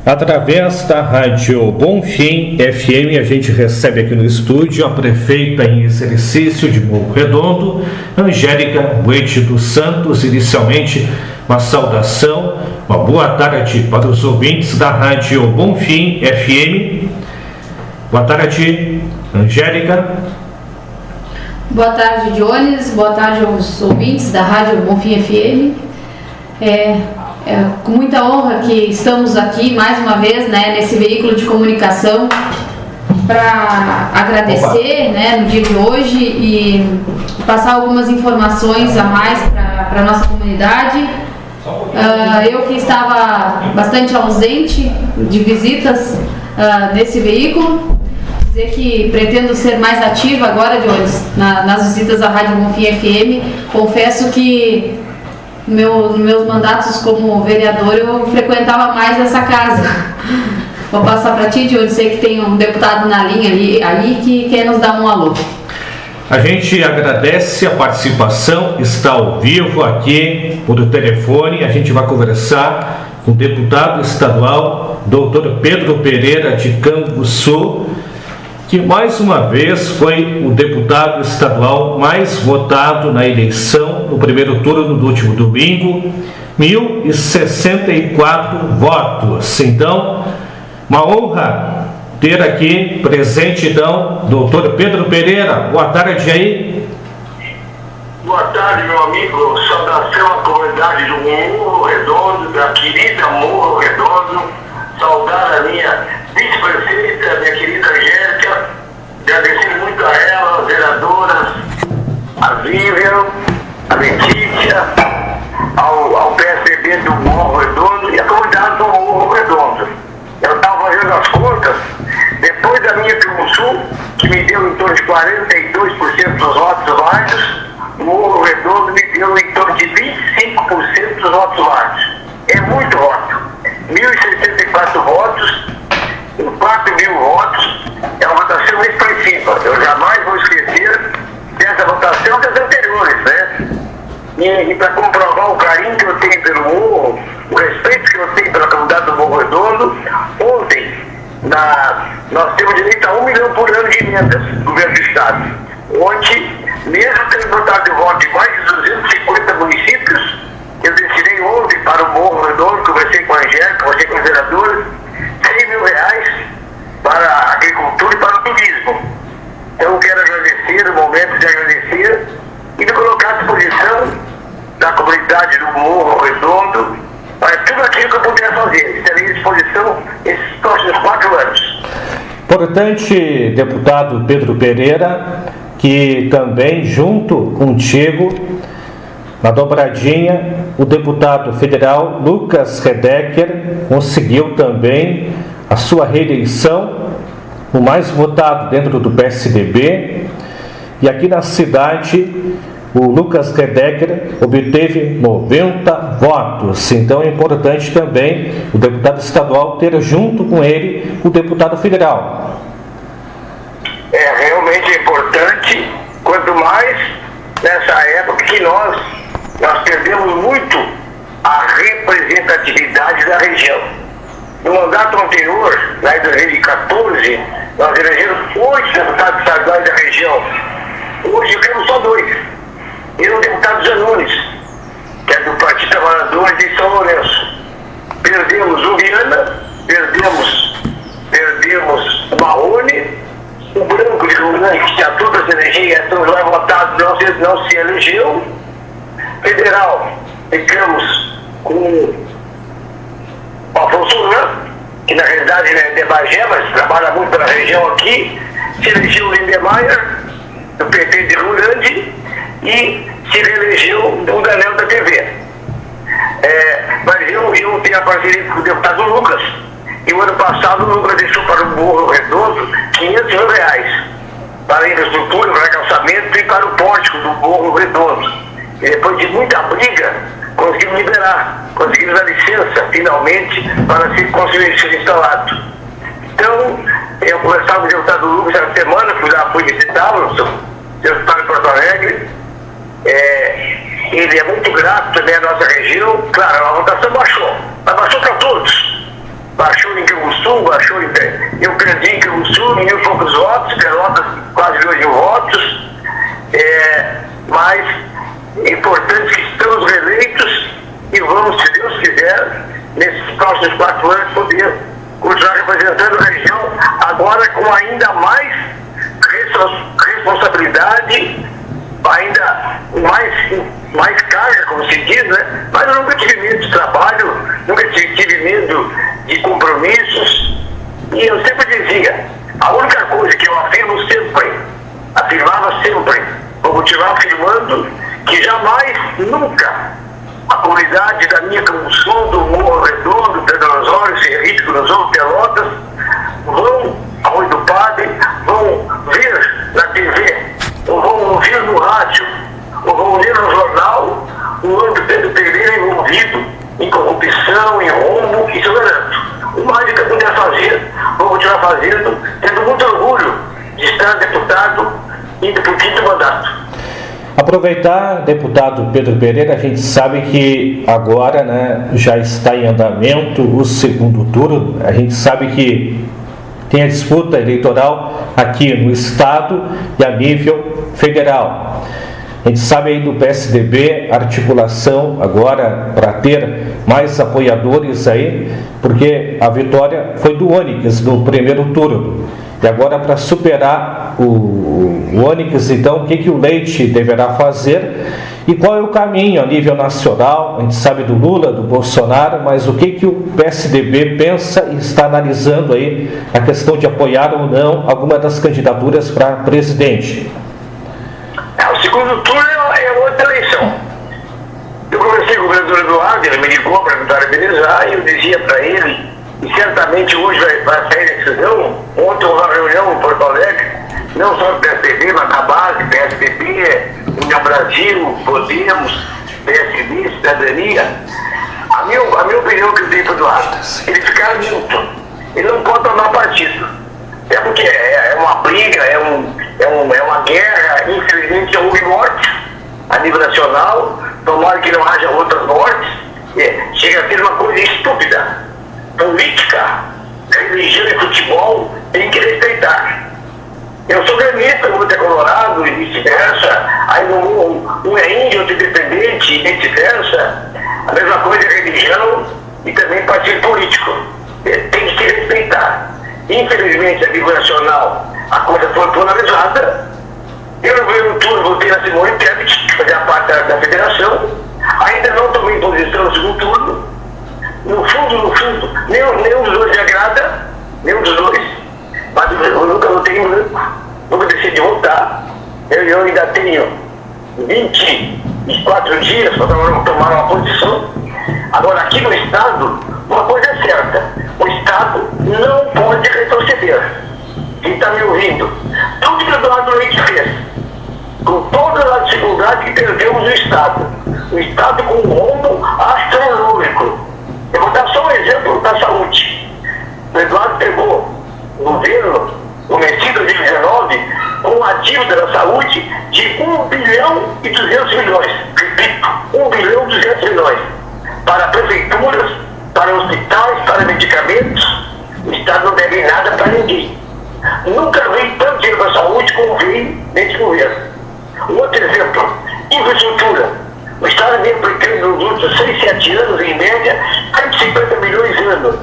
Através da Rádio Bonfim FM, a gente recebe aqui no estúdio a prefeita em exercício de Morro Redondo, Angélica Buete dos Santos. Inicialmente, uma saudação, uma boa tarde para os ouvintes da Rádio Bonfim FM. Boa tarde, Angélica. Boa tarde, Jones. Boa tarde aos ouvintes da Rádio Bonfim FM. É com muita honra que estamos aqui mais uma vez, né, nesse veículo de comunicação para agradecer, né, no dia de hoje e passar algumas informações a mais para a nossa comunidade. Eu que estava bastante ausente de visitas nesse veículo, dizer que pretendo ser mais ativa agora, Jones, nas visitas à Rádio Bonfim FM. Confesso que meus mandatos como vereador eu frequentava mais essa casa. Vou passar para ti, Diogo. Sei que tem um deputado na linha aí que quer nos dar um alô. A gente agradece a participação, está ao vivo aqui por telefone. A gente vai conversar com o deputado estadual, doutor Pedro Pereira de Canguçu, que mais uma vez foi o deputado estadual mais votado na eleição no primeiro turno do último domingo, 1.064 votos. Então, uma honra ter aqui presente, então, doutor Pedro Pereira. Boa tarde aí. Boa tarde, meu amigo. Saudação à comunidade do Morro Redondo, da querida Morro Redondo. Saudar a minha vice-prefeita, minha querida Angélica, agradecer muito a ela, as vereadoras, a Vivian, a Letícia, ao PSDB do Morro Redondo e a comunidade do Morro Redondo. Eu estava fazendo as contas, depois da minha Canguçu, que me deu em torno de 42% dos votos válidos, o Morro Redondo me deu em torno de 25% dos votos válidos. É muito voto. 1.064 votos, 4.000 votos, é uma votação expressiva. Eu jamais vou esquecer dessa votação das anteriores, né? E para comprovar o carinho que eu tenho pelo Morro, o respeito que eu tenho pela comunidade do Morro Redondo, ontem nós temos direito a 1 milhão por ano de emendas do governo do Estado. Ontem, mesmo tendo votado de voto de mais de 250 municípios, eu destinei ontem para o Morro Redondo, conversei com a Angélica, conversei com os vereadores, R$100 mil para a agricultura e para o turismo. Então eu quero agradecer, no momento de agradecer e de colocar à disposição da comunidade do Morro Redondo para tudo aquilo que eu puder fazer. Estarei à disposição esses próximos 4 anos. Importante, deputado Pedro Pereira, que também junto contigo, na dobradinha, o deputado federal Lucas Redecker conseguiu também a sua reeleição, o mais votado dentro do PSDB, e aqui na cidade o Lucas Redecker obteve 90 votos. Então é importante também o deputado estadual ter junto com ele o deputado federal. É realmente importante, quanto mais nessa época que nós perdemos muito a representatividade da região. No mandato anterior, lá em 2014, nós elegemos 8 deputados estaduais da região. Hoje temos só 2. E o deputado Zanunes, que é do Partido Trabalhadores de São Lourenço. Perdemos o Viana, perdemos o Marrone, o Branco de Rio Grande, que tinha todas as energias, então já votado, não se elegeu. Federal, ficamos com o Afonso Uran, que na realidade ele é de Bagé, mas trabalha muito pela região aqui. Se elegeu o Lindemeyer, do PT de Rio Grande, e se reelegeu o Daniel da TV. Mas eu tenho a parceria com o deputado Lucas, e o ano passado o Lucas deixou para o Morro Redondo R$500 mil para a infraestrutura, para o calçamento e para o pórtico do Morro Redondo. E depois de muita briga, conseguimos liberar, conseguimos a licença, finalmente, para se construir, ser instalado. Então, eu conversava com o deputado Lucas essa semana, fui visitá-lo, deputado em Porto Alegre. Ele é muito grato também à nossa região. Claro, a votação baixou, mas baixou para todos. Baixou Cachorro em pé. Rio Grandinho, que eu sul, 1.000 e poucos votos, Pelotas quase 2.000 votos. Mas é importante que estamos reeleitos e vamos, se Deus quiser, nesses próximos 4 anos, poder continuar representando a região, agora com ainda mais responsabilidade, ainda mais carga, como se diz, né? Mas eu nunca tive medo de trabalho, nunca tive medo de compromissos, e eu sempre dizia, a única coisa que eu afirmava sempre, vou continuar afirmando, que jamais, nunca, a comunidade da minha Canção, do Morro Redondo, Pedro Osório, Serrito, Cruzão, Pelotas, vão ao do Padre, vão ver na TV, ou vão ouvir no rádio, ou vão ler no jornal, o nome do Pedro Pereira envolvido em corrupção, em rombo, isso eu garanto. O mais que eu puder fazer, vou continuar fazendo, tendo muito orgulho de estar deputado indo para o 5º mandato. Aproveitar, deputado Pedro Pereira, a gente sabe que agora, né, já está em andamento o 2º turno, a gente sabe que tem a disputa eleitoral aqui no estado e a nível federal. A gente sabe aí do PSDB, articulação agora para ter mais apoiadores aí, porque a vitória foi do Onyx no primeiro turno. E agora, para superar o Onyx, então, o que o Leite deverá fazer e qual é o caminho a nível nacional? A gente sabe do Lula, do Bolsonaro, mas o que o PSDB pensa e está analisando aí a questão de apoiar ou não alguma das candidaturas para presidente? O 2º turno é outra eleição. Eu conversei com o governador Eduardo, ele me ligou para me parabenizar e eu dizia para ele, e certamente hoje vai sair a decisão. Ontem houve uma reunião em Porto Alegre, não só do PSDB, mas da base, PSDB, União Brasil, Podemos, PSB, Cidadania. A minha opinião que eu dei para o Eduardo, ele ficar junto, ele não pode tomar partido. É porque é uma briga, é uma guerra, infelizmente houve mortes a nível nacional, tomara que não haja outras mortes, chega a ser uma coisa estúpida. Política, religião e futebol tem que respeitar. Eu sou gremista, o outro é colorado e vice-versa, aí um é índio, outro é independente e vice-versa. A mesma coisa é religião e também partido político. Tem que se respeitar. Infelizmente, a nível nacional, a coisa foi polarizada. Eu no primeiro turno votei na Simone Tebet, que fazia parte da federação. Ainda não tomei posição no 2º turno. No fundo, nenhum dos dois me agrada, nenhum dos dois. Mas eu nunca votei em branco, nunca decidi votar. Eu ainda tenho 24 dias para tomar uma posição. Agora, aqui no Estado, uma coisa é certa: o Estado não pode retroceder. Quem está me ouvindo? Tudo que o Eduardo Leite fez, com todas as dificuldades que perdemos no Estado, o Estado com um rombo astronômico. Eu vou dar só um exemplo da saúde. O Eduardo pegou o governo, no mês de 2019, com a dívida da saúde de 1 bilhão e 200 milhões. Repito, 1 bilhão e 200 milhões. Para prefeituras, para hospitais, para medicamentos. O Estado não deve nada para ninguém. Nunca veio tanto dinheiro para a saúde como veio nesse governo. Um outro exemplo, infraestrutura. O Estado vem aplicando nos últimos 6, 7 anos, em média, 150 milhões de anos.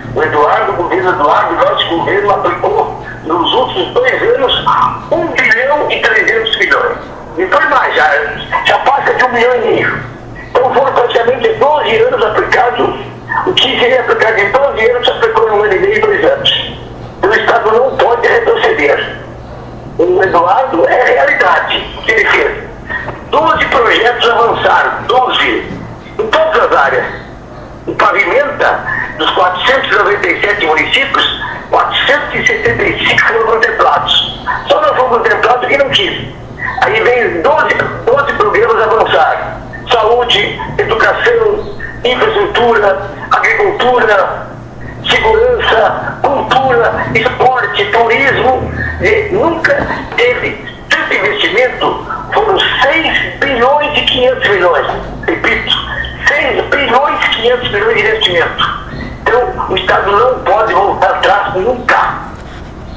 O governo Eduardo, nosso governo aplicou nos últimos 2 anos 1 bilhão e 300 milhões. E foi mais, já passa de 1 milhão e meio. Então foram praticamente 12 anos aplicados, o que seria aplicado em 12 anos, se aplicou em 1 ano e meio, 2 anos. Então o Estado não pode retroceder. O Eduardo é realidade, o que ele fez. 12 projetos avançaram, 12, em todas as áreas. E pavimenta, dos 497 municípios, 475 foram contemplados. Só não foram contemplados quem não quis. Aí vem 12 programas avançados. Saúde, educação, infraestrutura, agricultura, segurança, cultura, esporte, turismo. Nunca teve tanto investimento. Foram 6 bilhões e 500 milhões. Repito, 6 bilhões e 500 milhões de investimento. Então, o Estado não pode voltar atrás nunca.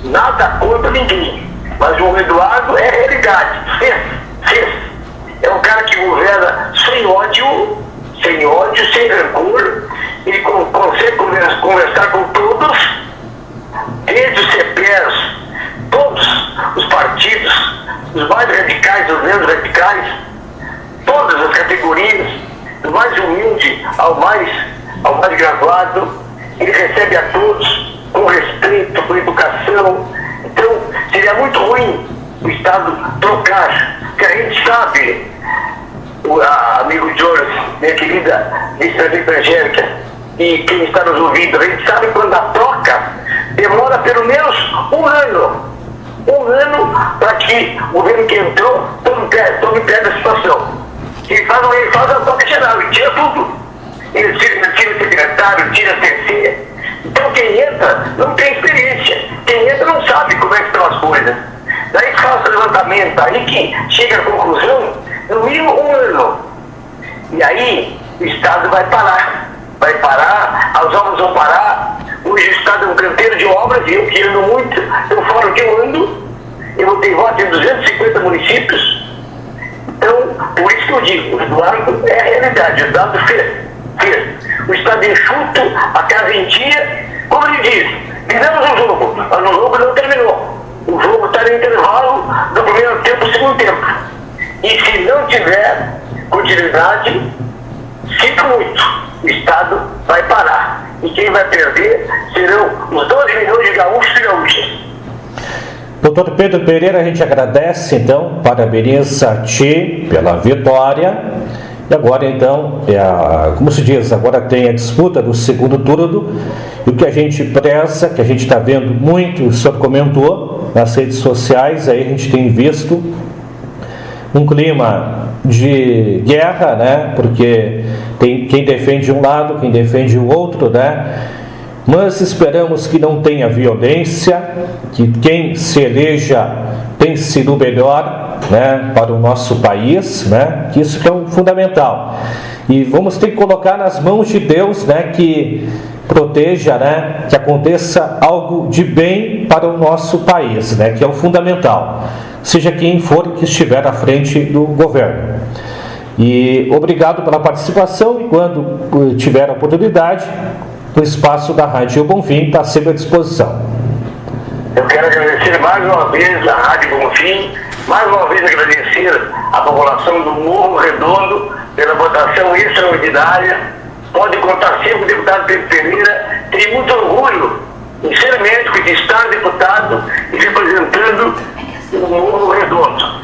Nada contra ninguém. Mas o Eduardo é realidade. Fez. É um cara que governa sem ódio, sem rancor. Ele consegue conversar com todos, desde os CPEs, todos os partidos, os mais radicais, os menos radicais, todas as categorias, do mais humilde ao mais graduado. Ele recebe a todos com respeito, com educação. Então, seria muito ruim o Estado trocar, que a gente sabe, o amigo Jones, minha querida vice-prefeita Angélica, e quem está nos ouvindo, a gente sabe quando a troca demora pelo menos um ano para que o governo que entrou tome pé da situação. Ele faz a troca geral, ele tira tudo. Ele tira o secretário, tira a TC. Então quem entra não tem experiência. Quem entra não sabe como é que estão as coisas. Daí faz o levantamento, aí que chega à conclusão, no mínimo um ano. E aí o Estado vai parar, as obras vão parar. Hoje o Estado é um canteiro de obras, e eu que ando muito, eu falo que eu ando, eu vou ter voto em 250 municípios. Então, por isso que eu digo, o Eduardo é a realidade, o Eduardo fez. O Estado enxuto, a casa em dia, como ele diz, fizemos um jogo, mas o jogo não terminou. O jogo está no intervalo do primeiro tempo e segundo tempo. E se não tiver continuidade, sinto muito, o Estado vai parar. E quem vai perder serão os 2 milhões de gaúchos e gaúchas. Doutor Pedro Pereira, a gente agradece, então, parabeniza a ti pela vitória. E agora, então, como se diz, agora tem a disputa do segundo turno. E o que a gente preza, que a gente está vendo muito, o senhor comentou nas redes sociais, aí a gente tem visto um clima de guerra, né? Porque tem quem defende um lado, quem defende o outro, né? Mas esperamos que não tenha violência, que quem se eleja tem sido melhor, né, para o nosso país, né? Que isso que é o fundamental. E vamos ter que colocar nas mãos de Deus, né, que proteja, né, que aconteça algo de bem para o nosso país, né, que é o fundamental. Seja quem for que estiver à frente do governo. E obrigado pela participação, e quando tiver a oportunidade, o espaço da Rádio Bonfim está sempre à disposição. Eu quero agradecer mais uma vez a Rádio Bonfim, mais uma vez agradecer a população do Morro Redondo pela votação extraordinária. Pode contar sempre com o deputado Pedro Pereira. Tenho muito orgulho em ser médico, de estar deputado e representando o Morro Redondo.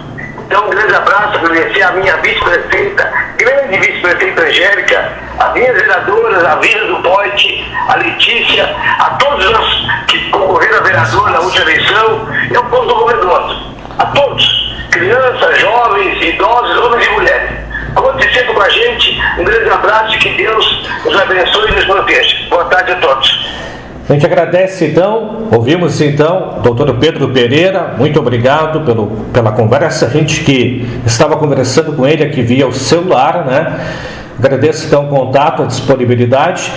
Então, um grande abraço, agradecer a minha vice-prefeita, grande vice-prefeita Angélica, as minhas vereadoras, a Vila do Poite, a Letícia, a todos os que concorreram a vereador na última eleição, e ao povo do Morro Redondo. A todos, crianças, jovens, idosos, homens e mulheres. Conte sempre com a gente, um grande abraço e que Deus nos abençoe e nos proteja. Boa tarde a todos. A gente agradece, então, ouvimos, então, o doutor Pedro Pereira, muito obrigado pela conversa, a gente que estava conversando com ele aqui via o celular, né? Agradeço, então, o contato, a disponibilidade,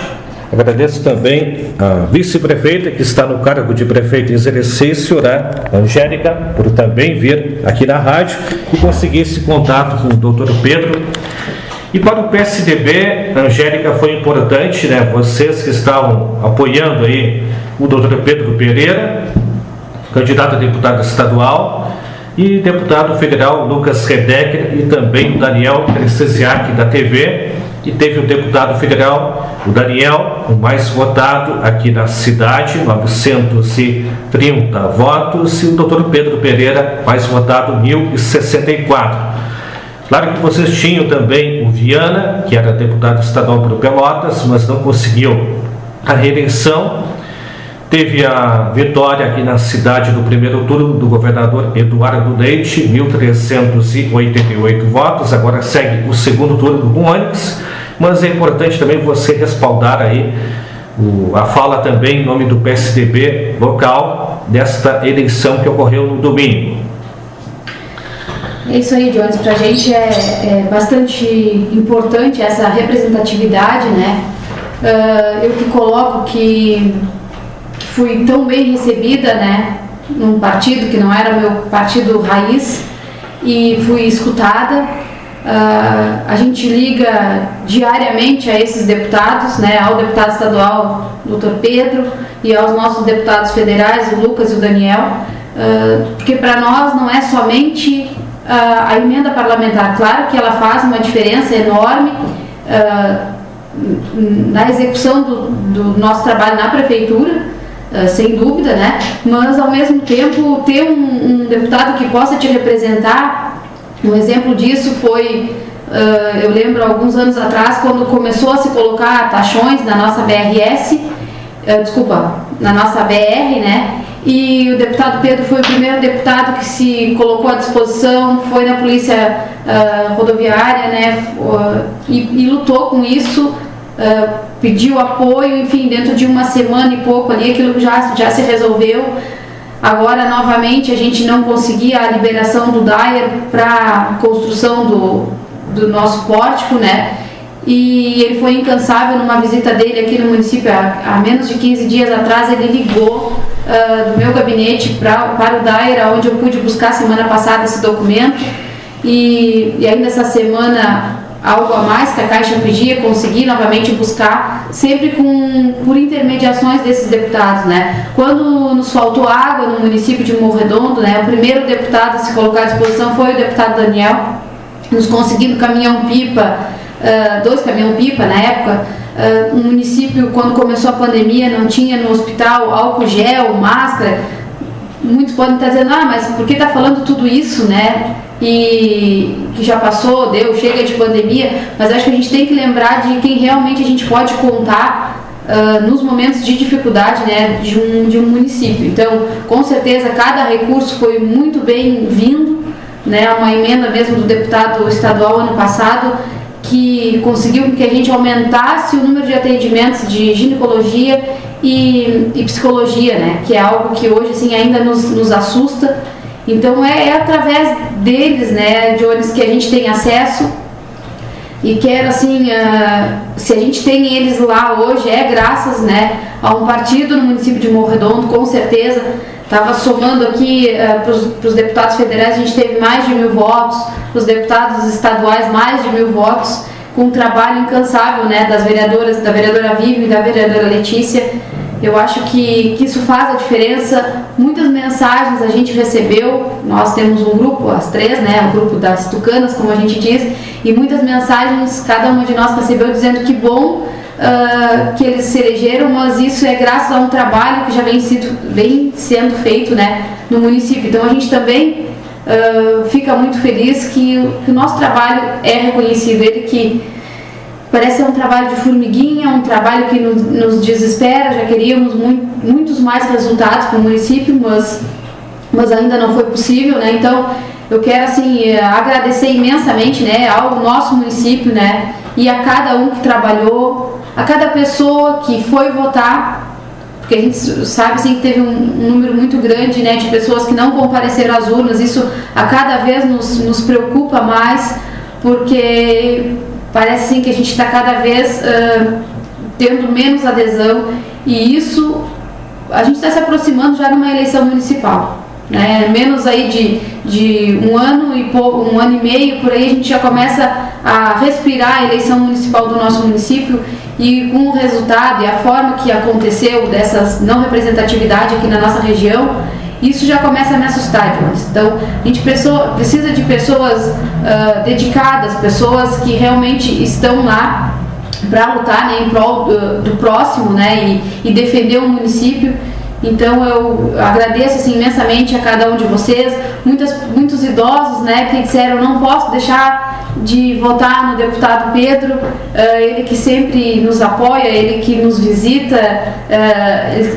agradeço também a vice-prefeita, que está no cargo de prefeito em exercício, né? Angélica, por também vir aqui na rádio e conseguir esse contato com o doutor Pedro. E para o PSDB, Angélica, foi importante, né? Vocês que estavam apoiando aí o doutor Pedro Pereira, candidato a deputado estadual, e deputado federal Lucas Redecker, e também o Daniel Crescesiak da TV, e teve o deputado federal, o Daniel, o mais votado aqui na cidade, 930 votos, e o doutor Pedro Pereira, mais votado, 1.064. Claro que vocês tinham também o Viana, que era deputado estadual por Pelotas, mas não conseguiu a reeleição. Teve a vitória aqui na cidade do primeiro turno do governador Eduardo Leite, 1.388 votos. Agora segue o segundo turno com Onyx, mas é importante também você respaldar aí a fala também em nome do PSDB local desta eleição que ocorreu no domingo. É isso aí, Jones. Para a gente é bastante importante essa representatividade, né? eu que coloco que fui tão bem recebida, né, num partido que não era meu partido raiz, e fui escutada. A gente liga diariamente a esses deputados, né, ao deputado estadual Dr. Pedro e aos nossos deputados federais, o Lucas e o Daniel, porque para nós não é somente a emenda parlamentar. Claro que ela faz uma diferença enorme na execução do nosso trabalho na prefeitura, sem dúvida, né? Mas ao mesmo tempo ter um deputado que possa te representar. Um exemplo disso foi, eu lembro alguns anos atrás, quando começou a se colocar taxões na nossa na nossa BR, né? E o deputado Pedro foi o primeiro deputado que se colocou à disposição, foi na polícia rodoviária, né? E lutou com isso, pediu apoio, enfim, dentro de uma semana e pouco ali, aquilo já se resolveu. Agora, novamente, a gente não conseguia a liberação do DAER para construção do nosso pórtico, né? E ele foi incansável numa visita dele aqui no município, há menos de 15 dias atrás, ele ligou do meu gabinete para o DAER, onde eu pude buscar semana passada esse documento, e ainda essa semana algo a mais que a Caixa pedia, consegui novamente buscar, sempre por intermediações desses deputados, né? Quando nos faltou água no município de Morro Redondo, né, o primeiro deputado a se colocar à disposição foi o deputado Daniel, nos conseguindo caminhão-pipa, 2 caminhão-pipa na época. Um município, quando começou a pandemia, não tinha no hospital álcool gel, máscara. Muitos podem estar dizendo, mas por que está falando tudo isso, né? E que já passou, chega de pandemia, mas acho que a gente tem que lembrar de quem realmente a gente pode contar nos momentos de dificuldade, né, de um município. Então, com certeza, cada recurso foi muito bem-vindo, né, uma emenda mesmo do deputado estadual ano passado, que conseguiu que a gente aumentasse o número de atendimentos de ginecologia e psicologia, né, que é algo que hoje assim, ainda nos assusta. Então é através deles, né, Jones, que a gente tem acesso, e quero assim, se a gente tem eles lá hoje, é graças, né, a um partido no município de Morro Redondo, com certeza. Estava somando aqui para os deputados federais, a gente teve mais de 1.000 votos, para os deputados estaduais mais de 1.000 votos, com um trabalho incansável, né, das vereadoras, da vereadora Vivian e da vereadora Letícia. Eu acho que isso faz a diferença. Muitas mensagens a gente recebeu, nós temos um grupo, as 3, né, o grupo das tucanas, como a gente diz, e muitas mensagens cada uma de nós recebeu dizendo que bom que eles se elegeram, mas isso é graças a um trabalho que já vem sendo feito, né, no município. Então a gente também fica muito feliz que o nosso trabalho é reconhecido, ele que parece ser um trabalho de formiguinha, um trabalho que nos desespera. Já queríamos muitos mais resultados para o município, mas ainda não foi possível, né? Então, eu quero assim agradecer imensamente, né, ao nosso município, né, e a cada um que trabalhou, a cada pessoa que foi votar, porque a gente sabe assim, que teve um número muito grande, né, de pessoas que não compareceram às urnas. Isso a cada vez nos preocupa mais, porque parece sim que a gente está cada vez tendo menos adesão, e isso a gente está se aproximando já numa eleição municipal, né? Menos aí de um ano e meio, por aí a gente já começa a respirar a eleição municipal do nosso município, e com o resultado e a forma que aconteceu dessas não representatividade aqui na nossa região, isso já começa a me assustar, Jones. Então, a gente precisa de pessoas dedicadas, pessoas que realmente estão lá para lutar, né, em prol do próximo, né, e defender o município. Então, eu agradeço assim, imensamente a cada um de vocês. Muitos idosos, né, que disseram, não posso deixar de votar no deputado Pedro, ele que sempre nos apoia, ele que nos visita,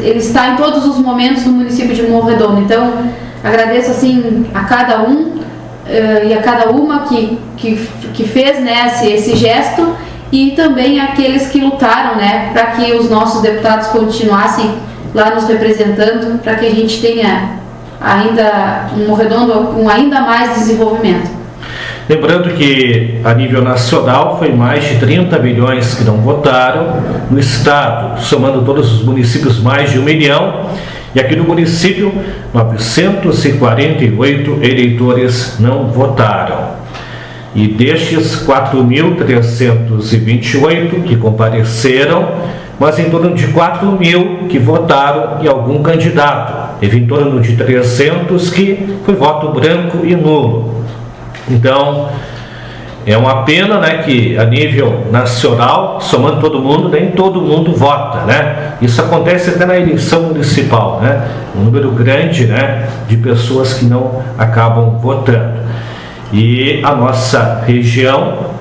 ele está em todos os momentos no município de Morro Redondo. Então, agradeço assim a cada um e a cada uma que fez, né, esse gesto, e também aqueles que lutaram, né, para que os nossos deputados continuassem lá nos representando, para que a gente tenha ainda um Morro Redondo com ainda mais desenvolvimento. Lembrando que a nível nacional foi mais de 30 milhões que não votaram, no estado, somando todos os municípios, mais de 1 milhão, e aqui no município 948 eleitores não votaram. E destes 4.328 que compareceram, mas em torno de 4.000 que votaram em algum candidato, e em torno de 300 que foi voto branco e nulo. Então, é uma pena, né, que a nível nacional, somando todo mundo, nem todo mundo vota, né? Isso acontece até na eleição municipal, né? Um número grande, né, de pessoas que não acabam votando. E a nossa região,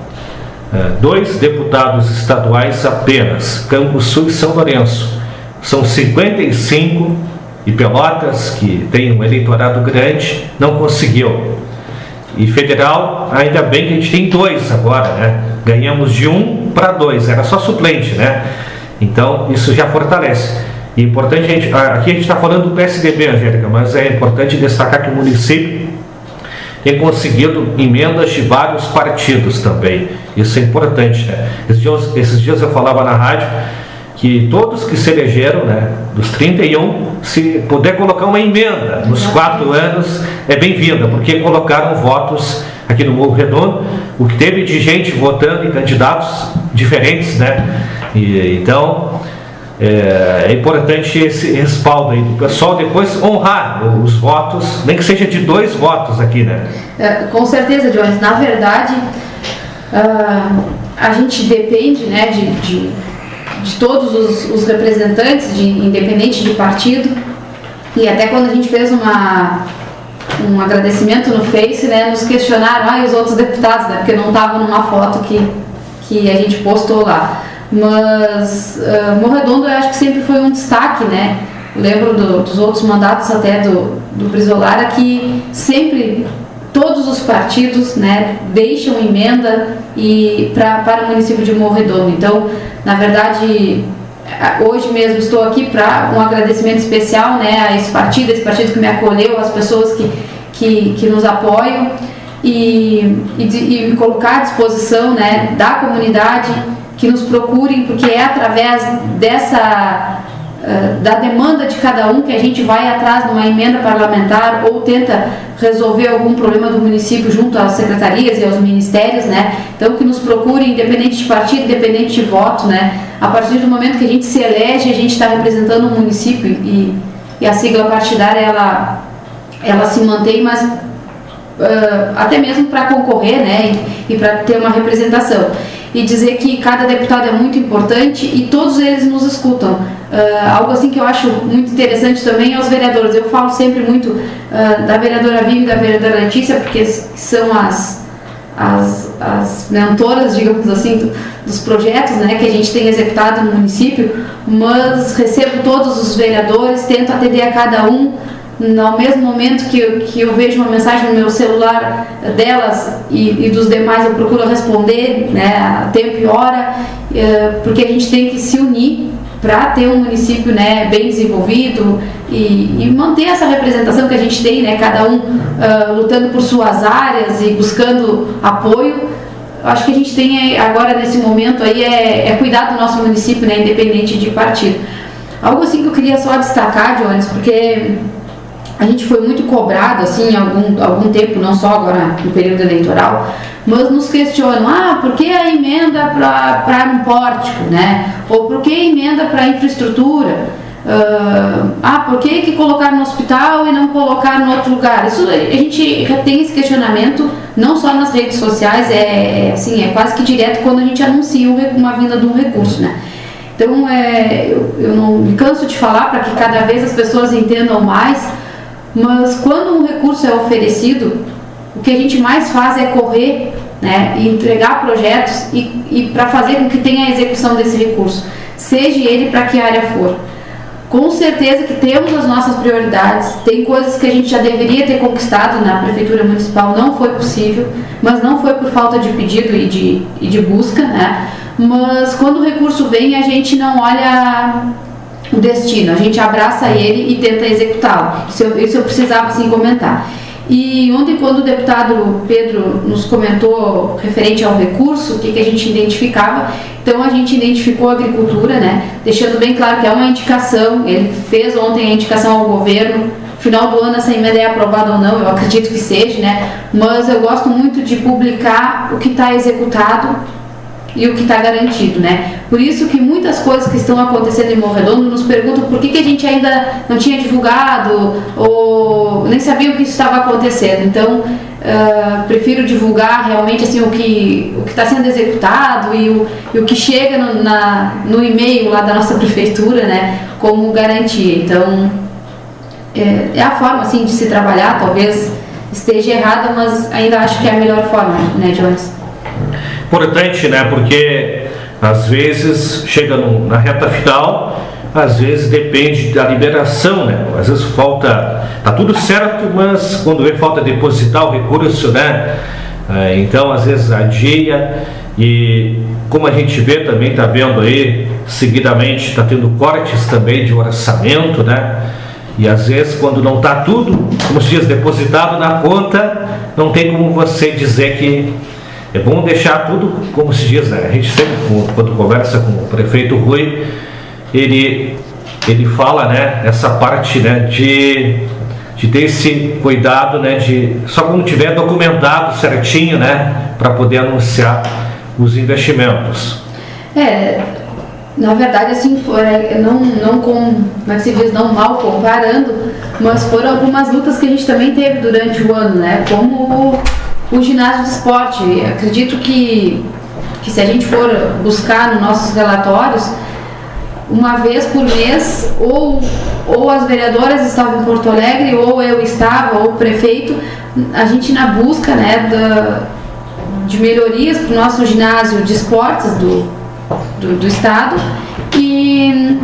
2 deputados estaduais apenas, Canguçu e São Lourenço. São 55, e Pelotas, que tem um eleitorado grande, não conseguiu. E federal, ainda bem que a gente tem 2 agora, né? Ganhamos de 1 para 2, era só suplente, né? Então, isso já fortalece. E importante, aqui a gente está falando do PSDB, Angélica, mas é importante destacar que o município tem conseguido emendas de vários partidos também. Isso é importante, né? Esses dias eu falava na rádio que todos que se elegeram, né, dos 31, se puder colocar uma emenda nos 4 anos, é bem-vinda, porque colocaram votos aqui no Morro Redondo, o que teve de gente votando em candidatos diferentes, né? Então, é importante esse respaldo aí do pessoal, depois honrar os votos, nem que seja de 2 votos aqui, né? Com certeza, Jones. Na verdade, a gente depende, né, de todos os representantes, independente de partido, e até quando a gente fez um agradecimento no Face, né, nos questionaram, e os outros deputados, né, porque não estavam numa foto que a gente postou lá. Mas Morro Redondo eu acho que sempre foi um destaque, né? Lembro dos outros mandatos até do Brizolara, que sempre todos os partidos, né, deixam emenda para o município de Morro Redondo. Então, na verdade, hoje mesmo estou aqui para um agradecimento especial, né, a esse partido que me acolheu, as pessoas que nos apoiam e me colocar à disposição, né, da comunidade, que nos procurem, porque é através da demanda de cada um que a gente vai atrás de uma emenda parlamentar ou tenta resolver algum problema do município junto às secretarias e aos ministérios, né? Então, que nos procurem, independente de partido, independente de voto, né? A partir do momento que a gente se elege, a gente está representando um município e a sigla partidária, ela se mantém, mas até mesmo para concorrer, né? E para ter uma representação. E dizer que cada deputado é muito importante e todos eles nos escutam. Algo assim que eu acho muito interessante também é os vereadores. Eu falo sempre muito da vereadora Vivi e da vereadora Letícia, porque são as mentoras, digamos assim, dos projetos, né, que a gente tem executado no município, mas recebo todos os vereadores, tento atender a cada um. No mesmo momento que eu vejo uma mensagem no meu celular delas e dos demais, eu procuro responder, né, a tempo e hora, porque a gente tem que se unir para ter um município, né, bem desenvolvido e manter essa representação que a gente tem, né, cada um lutando por suas áreas e buscando apoio. Acho que a gente tem agora nesse momento aí é cuidar do nosso município, né, independente de partido. Algo assim que eu queria só destacar, Jones, porque a gente foi muito cobrado, assim, algum tempo, não só agora no período eleitoral, mas nos questionam, por que a emenda para um pórtico, né? Ou por que a emenda para infraestrutura? Por que colocar no hospital e não colocar em outro lugar? Isso, a gente tem esse questionamento, não só nas redes sociais, é quase que direto quando a gente anuncia uma vinda de um recurso, né? Então, eu não me canso de falar para que cada vez as pessoas entendam mais. Mas quando um recurso é oferecido, o que a gente mais faz é correr, né, e entregar projetos e para fazer com que tenha a execução desse recurso, seja ele para que área for. Com certeza que temos as nossas prioridades, tem coisas que a gente já deveria ter conquistado na Prefeitura Municipal, não foi possível, mas não foi por falta de pedido e de busca, né? Mas quando o recurso vem, a gente não olha o destino, a gente abraça ele e tenta executá-lo. Isso eu precisava assim comentar. E ontem, quando o deputado Pedro nos comentou referente ao recurso, o que a gente identificava, então a gente identificou a agricultura, né, deixando bem claro que é uma indicação. Ele fez ontem a indicação ao governo. Final do ano essa emenda é aprovada ou não, eu acredito que seja, né, mas eu gosto muito de publicar o que está executado e o que está garantido, né? Por isso que muitas coisas que estão acontecendo em Morro Redondo nos perguntam por que a gente ainda não tinha divulgado ou nem sabia o que estava acontecendo. Então, prefiro divulgar realmente assim o que está sendo executado e o que chega no e-mail lá da nossa prefeitura, né? Como garantia. Então, é a forma assim de se trabalhar, talvez esteja errada, mas ainda acho que é a melhor forma, né, Jones? Importante, né? Porque às vezes chega na reta final, às vezes depende da liberação, né? Às vezes falta, tá tudo certo, mas quando falta depositar o recurso, né? Então às vezes adia, e como a gente vê também, tá vendo aí, seguidamente está tendo cortes também de orçamento, né? E às vezes quando não está tudo, como se diz, depositado na conta, não tem como você dizer que é bom deixar tudo, como se diz, né? A gente sempre, quando conversa com o prefeito Rui, ele fala, né, essa parte, né, de ter esse cuidado, né, de só quando tiver documentado certinho, né, para poder anunciar os investimentos. Na verdade, assim, como é que se diz, não mal comparando, mas foram algumas lutas que a gente também teve durante o ano, né, como o ginásio de esporte. Acredito que se a gente for buscar nos nossos relatórios, uma vez por mês, ou as vereadoras estavam em Porto Alegre, ou eu estava, ou o prefeito, a gente na busca, né, de melhorias para o nosso ginásio de esportes do estado e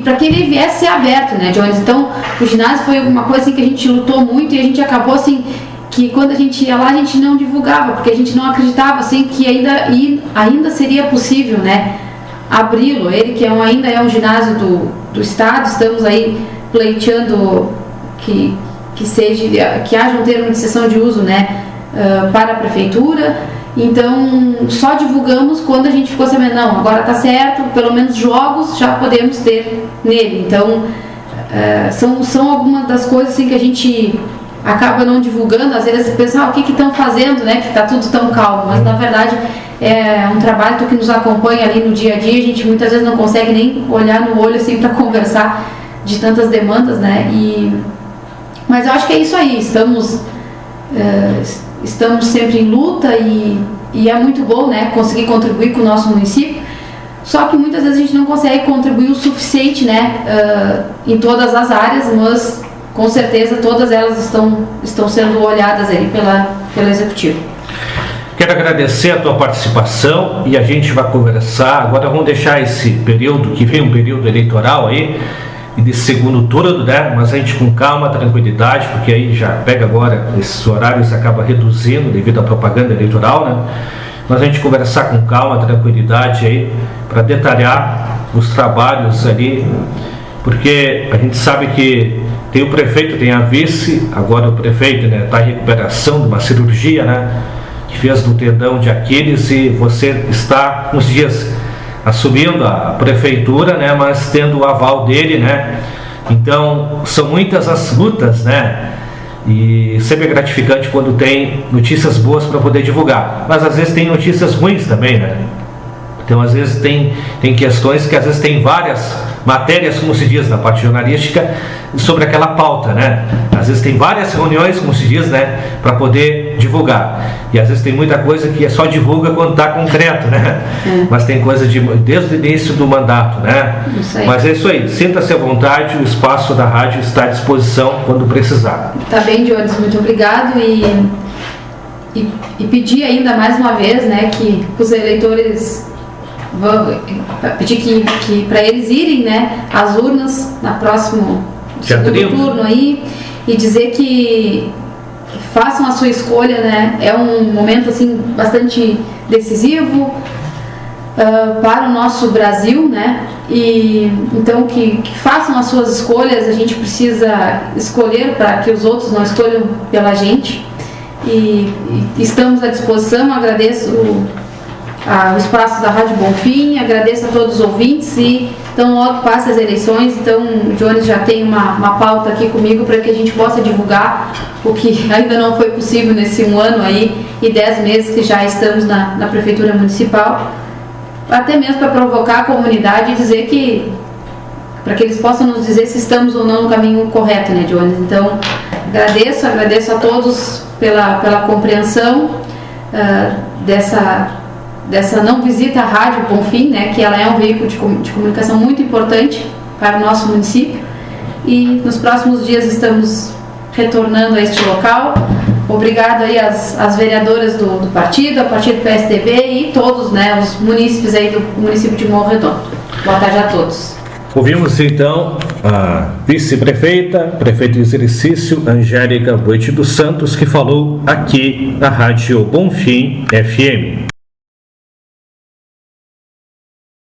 para que ele viesse ser aberto, né, Jones? Então, o ginásio foi uma coisa assim, que a gente lutou muito e a gente acabou assim, que quando a gente ia lá a gente não divulgava, porque a gente não acreditava assim que ainda seria possível, né, abri-lo. Ele que ainda é um ginásio do estado, estamos aí pleiteando que haja um termo de cessão de uso, né, para a prefeitura. Então só divulgamos quando a gente ficou sabendo, não, agora está certo, pelo menos jogos já podemos ter nele. Então são algumas das coisas assim que a gente acaba não divulgando. Às vezes pensa, o que estão fazendo, né, que está tudo tão calmo, mas na verdade é um trabalho que nos acompanha ali no dia a dia. A gente muitas vezes não consegue nem olhar no olho assim para conversar de tantas demandas, né, mas eu acho que é isso aí, estamos sempre em luta e é muito bom, né, conseguir contribuir com o nosso município, só que muitas vezes a gente não consegue contribuir o suficiente, né, em todas as áreas, mas com certeza todas elas estão sendo olhadas aí pelo Executivo. Quero agradecer a tua participação e a gente vai conversar. Agora vamos deixar esse período, que vem um período eleitoral aí, e de segundo turno, né? Mas a gente com calma, tranquilidade, porque aí já pega agora, esses horários acaba reduzindo devido à propaganda eleitoral, né? Mas a gente conversar com calma, tranquilidade aí, para detalhar os trabalhos ali, porque a gente sabe que tem o prefeito, tem a vice, agora o prefeito, né, está em recuperação de uma cirurgia, né, que fez no tendão de Aquiles, e você está, uns dias, assumindo a prefeitura, né, mas tendo o aval dele, né. Então são muitas as lutas, né, e sempre é gratificante quando tem notícias boas para poder divulgar, mas às vezes tem notícias ruins também, né. Então às vezes tem questões que às vezes tem várias matérias, como se diz na parte jornalística, sobre aquela pauta, né? Às vezes tem várias reuniões, como se diz, né, para poder divulgar. E às vezes tem muita coisa que só divulga quando está concreto, né? Mas tem coisa desde o início do mandato, né? Mas é isso aí, sinta-se à vontade, o espaço da rádio está à disposição quando precisar. Tá bem, Jones, muito obrigado e pedir ainda mais uma vez, né, que os eleitores pedir que para eles irem, né, às urnas na próximo segundo turno aí, e dizer que façam a sua escolha, né? É um momento assim bastante decisivo. para o nosso Brasil, né? E então que façam as suas escolhas. A gente precisa escolher para que os outros não escolham pela gente. E estamos à disposição. Agradeço o espaço da Rádio Bonfim, agradeço a todos os ouvintes e então logo passa as eleições, então o Jones já tem uma pauta aqui comigo para que a gente possa divulgar o que ainda não foi possível nesse 1 ano aí e 10 meses que já estamos na Prefeitura Municipal, até mesmo para provocar a comunidade e dizer que, para que eles possam nos dizer se estamos ou não no caminho correto, né, Jones? Então, agradeço a todos pela compreensão dessa não visita à Rádio Bonfim, né, que ela é um veículo de comunicação muito importante para o nosso município, e nos próximos dias estamos retornando a este local. Obrigado aí às vereadoras do partido, ao partido PSDB e todos, né, os munícipes aí do município de Morro Redondo. Boa tarde a todos. Ouvimos então a vice-prefeita, prefeita em exercício, Angélica Boiti dos Santos, que falou aqui na Rádio Bonfim FM.